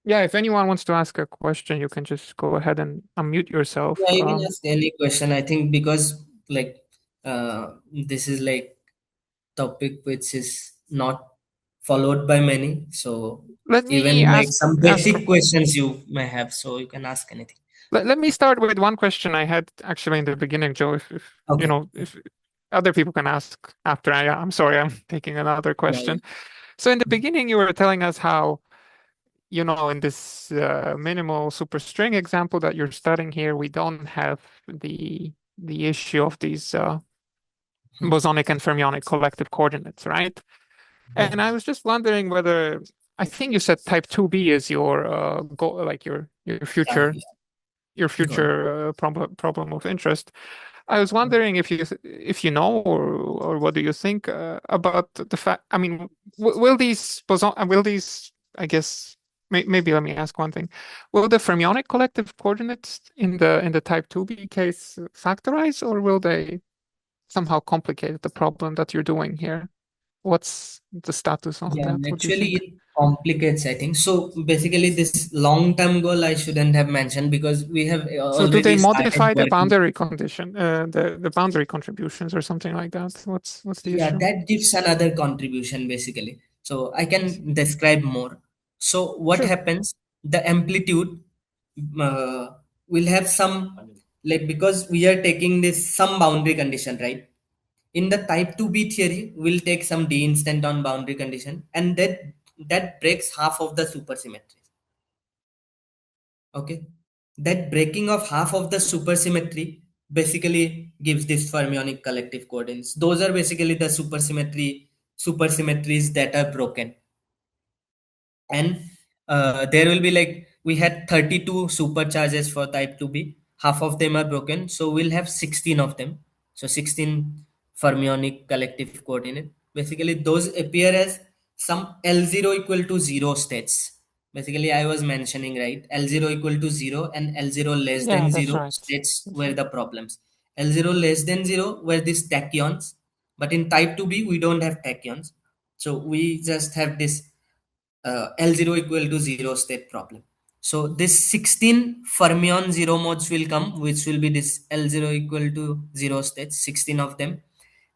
[SPEAKER 1] Yeah, if anyone wants to ask a question, you can just go ahead and unmute yourself.
[SPEAKER 2] yeah, you can ask any question. I think because like this is like topic which is not followed by many, so
[SPEAKER 1] Let me
[SPEAKER 2] even like
[SPEAKER 1] ask
[SPEAKER 2] some
[SPEAKER 1] ask
[SPEAKER 2] basic questions you may have, so you can ask anything.
[SPEAKER 1] let me start with one question I had actually in the beginning, Joe. If you
[SPEAKER 2] Okay.
[SPEAKER 1] know, if other people can ask after I'm sorry, I'm taking another
[SPEAKER 2] Yeah, yeah.
[SPEAKER 1] question. So in the beginning, you were telling us how, in this minimal superstring example that you're studying here, we don't have the issue of these bosonic and fermionic collective coordinates, right?
[SPEAKER 2] Yeah.
[SPEAKER 1] And I was just wondering whether I think you said type 2b is your goal, like your
[SPEAKER 2] Yeah,
[SPEAKER 1] future your
[SPEAKER 2] yeah. Got it.
[SPEAKER 1] future problem of interest. I was wondering if you know, or what do you think about the fact? I mean, will these boson will these I guess maybe let me ask one thing. Will the fermionic collective coordinates in the type 2b case factorize, or will they somehow complicate the problem that you're doing here? What's the status of
[SPEAKER 2] Yeah,
[SPEAKER 1] that? What do you
[SPEAKER 2] actually
[SPEAKER 1] think?
[SPEAKER 2] it complicates, I think. So basically this long-term goal I shouldn't have mentioned because we have
[SPEAKER 1] So do they
[SPEAKER 2] already started
[SPEAKER 1] modify the
[SPEAKER 2] working.
[SPEAKER 1] boundary condition, the boundary contributions or something like that? What's the
[SPEAKER 2] Yeah,
[SPEAKER 1] issue?
[SPEAKER 2] that gives another contribution basically. So I can describe more. So what
[SPEAKER 1] Sure.
[SPEAKER 2] happens? The amplitude uh, will have some, like, because we are taking this some boundary condition, right? In the type 2b theory, we'll take some d instant on boundary condition, and that breaks half of the supersymmetry. Okay, that breaking of half of the supersymmetry basically gives this fermionic collective coordinates. Those are basically the supersymmetries that are broken. And there will be like we had 32 supercharges for type 2b, half of them are broken, so we'll have 16 of them. So 16 fermionic collective coordinate, basically those appear as some L0 equal to 0 states. Basically I was mentioning, right, L0 equal to 0 and L0 less
[SPEAKER 1] Yeah,
[SPEAKER 2] than
[SPEAKER 1] that's
[SPEAKER 2] 0
[SPEAKER 1] right.
[SPEAKER 2] states
[SPEAKER 1] That's
[SPEAKER 2] were
[SPEAKER 1] right.
[SPEAKER 2] the problems. L0 less than 0 were these tachyons, but in type 2b we don't have tachyons, so we just have this L0 equal to 0 state problem. So this 16 fermion 0 modes will come, which will be this L0 equal to 0 states, 16 of them.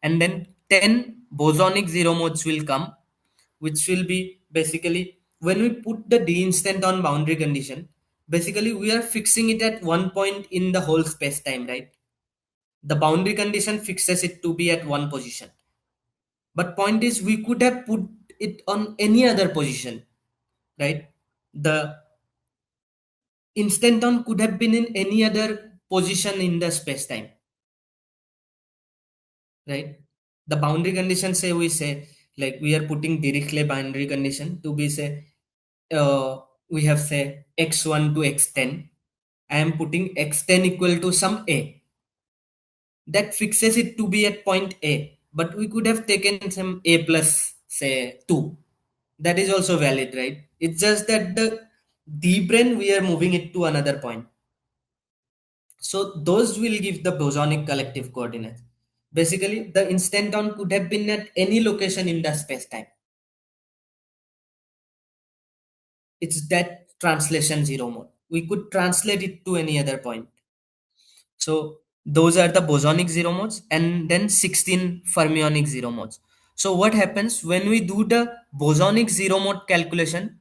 [SPEAKER 2] And then 10 bosonic 0 modes will come, which will be basically when we put the D instant on boundary condition, basically we are fixing it at one point in the whole space time, right? The boundary condition fixes it to be at one position. But point is we could have put it on any other position, right? The instanton could have been in any other position in the space time, right? The boundary condition, say we say like we are putting Dirichlet boundary condition to be say we have say x1 to x10. I am putting x10 equal to some a that fixes it to be at point A, but we could have taken some a plus say 2. That is also valid, right? It's just that the deep brain we are moving it to another point. So those will give the bosonic collective coordinates. Basically, the instanton could have been at any location in the space-time. It's that translation zero mode. We could translate it to any other point. So those are the bosonic zero modes and then 16 fermionic zero modes. So what happens when we do the bosonic zero mode calculation?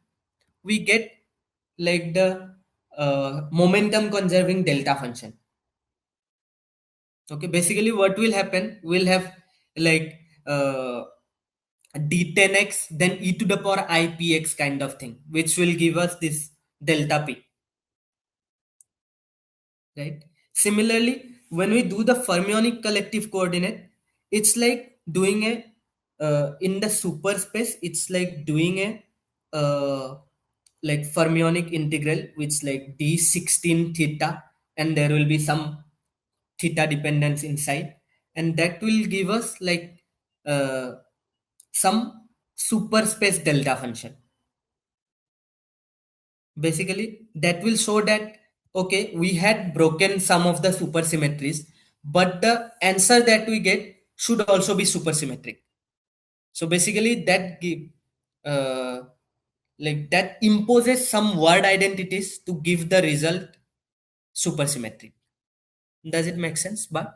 [SPEAKER 2] We get like the momentum conserving delta function. Okay, basically what will happen, we'll have like d10x then e to the power ipx kind of thing, which will give us this delta p, right? Similarly, when we do the fermionic collective coordinate, it's like doing a in the superspace, it's like doing a uh, like fermionic integral which like d16 theta, and there will be some theta dependence inside, and that will give us like uh, some superspace delta function. Basically, that will show that okay, we had broken some of the supersymmetries, but the answer that we get should also be supersymmetric. So basically, that give uh, like that imposes some word identities to give the result supersymmetric. Does it make sense? But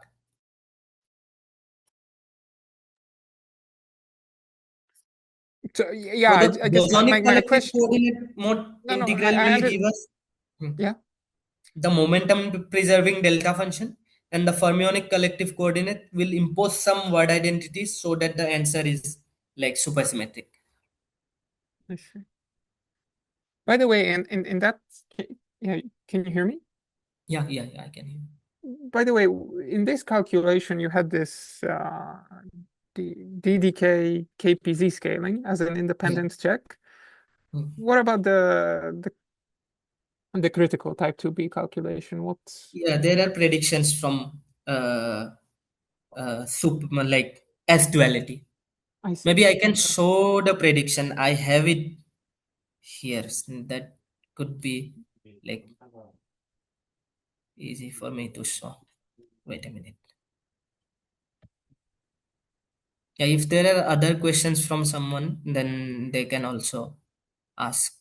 [SPEAKER 1] So
[SPEAKER 2] so
[SPEAKER 1] yeah,
[SPEAKER 2] the
[SPEAKER 1] I guess my,
[SPEAKER 2] bosonic
[SPEAKER 1] my, my
[SPEAKER 2] collective
[SPEAKER 1] question.
[SPEAKER 2] coordinate mode
[SPEAKER 1] No, no,
[SPEAKER 2] integral
[SPEAKER 1] I
[SPEAKER 2] will
[SPEAKER 1] under.
[SPEAKER 2] give us
[SPEAKER 1] Yeah.
[SPEAKER 2] the momentum preserving delta function, and the fermionic collective coordinate will impose some word identities so that the answer is like supersymmetric.
[SPEAKER 1] I see. By the way, in that, yeah, can you hear me?
[SPEAKER 2] Yeah, I can hear.
[SPEAKER 1] By the way, in this calculation, you had this DDK-KPZ scaling as an
[SPEAKER 2] Yeah.
[SPEAKER 1] independence check.
[SPEAKER 2] Hmm.
[SPEAKER 1] What about the critical type 2b calculation? What's
[SPEAKER 2] Yeah, there are predictions from super like S duality.
[SPEAKER 1] I see.
[SPEAKER 2] Maybe I can
[SPEAKER 1] Okay.
[SPEAKER 2] show the prediction. I have it here. That could be like easy for me to show. Wait a minute. Yeah, if there are other questions from someone, then they can also ask.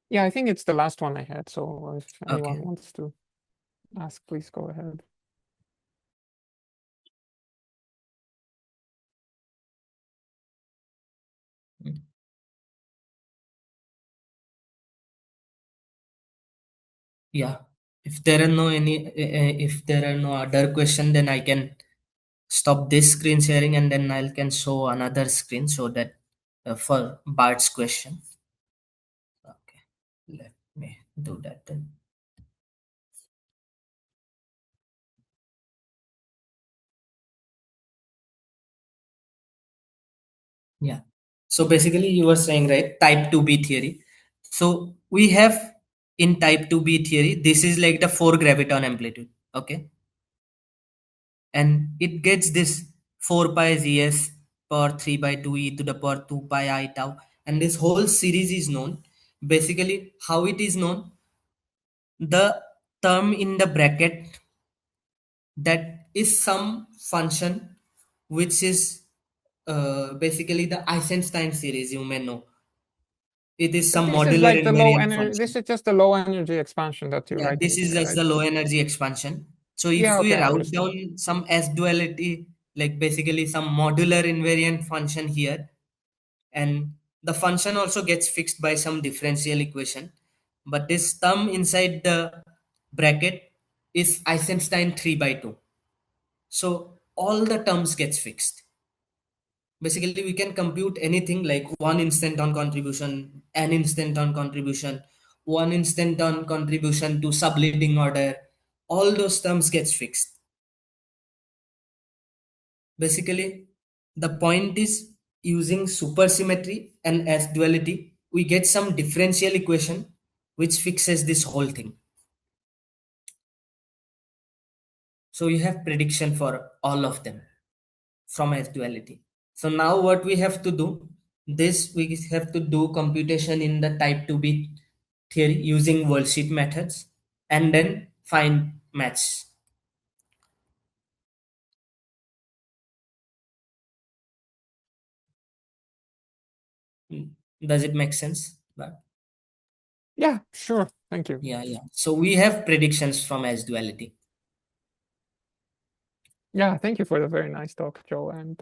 [SPEAKER 1] Yeah, I think it's the last one I had. So if anyone
[SPEAKER 2] Okay.
[SPEAKER 1] wants to ask, please go ahead.
[SPEAKER 2] Mm. Yeah. If there are no if there are no other question, then I can stop this screen sharing and then I can show another screen so that for Bart's question. Okay. Let me do that then. Yeah. So basically, you were saying, right, type 2B theory. So we have in type 2B theory, this is like the 4 graviton amplitude. Okay. And it gets this 4 pi Gs power 3 by 2 e to the power 2 pi I tau. And this whole series is known. Basically, how it is known, the term in the bracket that is some function which is basically the Eisenstein series, you may know. It is some
[SPEAKER 1] This is
[SPEAKER 2] modular
[SPEAKER 1] like the low
[SPEAKER 2] invariant
[SPEAKER 1] energy.
[SPEAKER 2] function.
[SPEAKER 1] This is just the low energy expansion that you're
[SPEAKER 2] Yeah,
[SPEAKER 1] writing
[SPEAKER 2] this is
[SPEAKER 1] here,
[SPEAKER 2] just
[SPEAKER 1] right?
[SPEAKER 2] the low energy expansion. So
[SPEAKER 1] Yeah,
[SPEAKER 2] if we
[SPEAKER 1] okay, I
[SPEAKER 2] route
[SPEAKER 1] understand.
[SPEAKER 2] down some S duality, like basically some modular invariant function here, and the function also gets fixed by some differential equation, but this term inside the bracket is Eisenstein 3 by 2. So all the terms gets fixed. Basically, we can compute anything like one instant on contribution, an instant on contribution, one instant on contribution to subleading order. All those terms gets fixed. Basically, the point is using supersymmetry and S duality, we get some differential equation which fixes this whole thing. So you have prediction for all of them from S duality. So now what we have to do, this we have to do computation in the type 2B theory using worldsheet methods and then find match. Does it make sense? But
[SPEAKER 1] Yeah, sure. Thank you.
[SPEAKER 2] yeah. So we have predictions from S duality.
[SPEAKER 1] Yeah, thank you for the very nice talk, Joe. And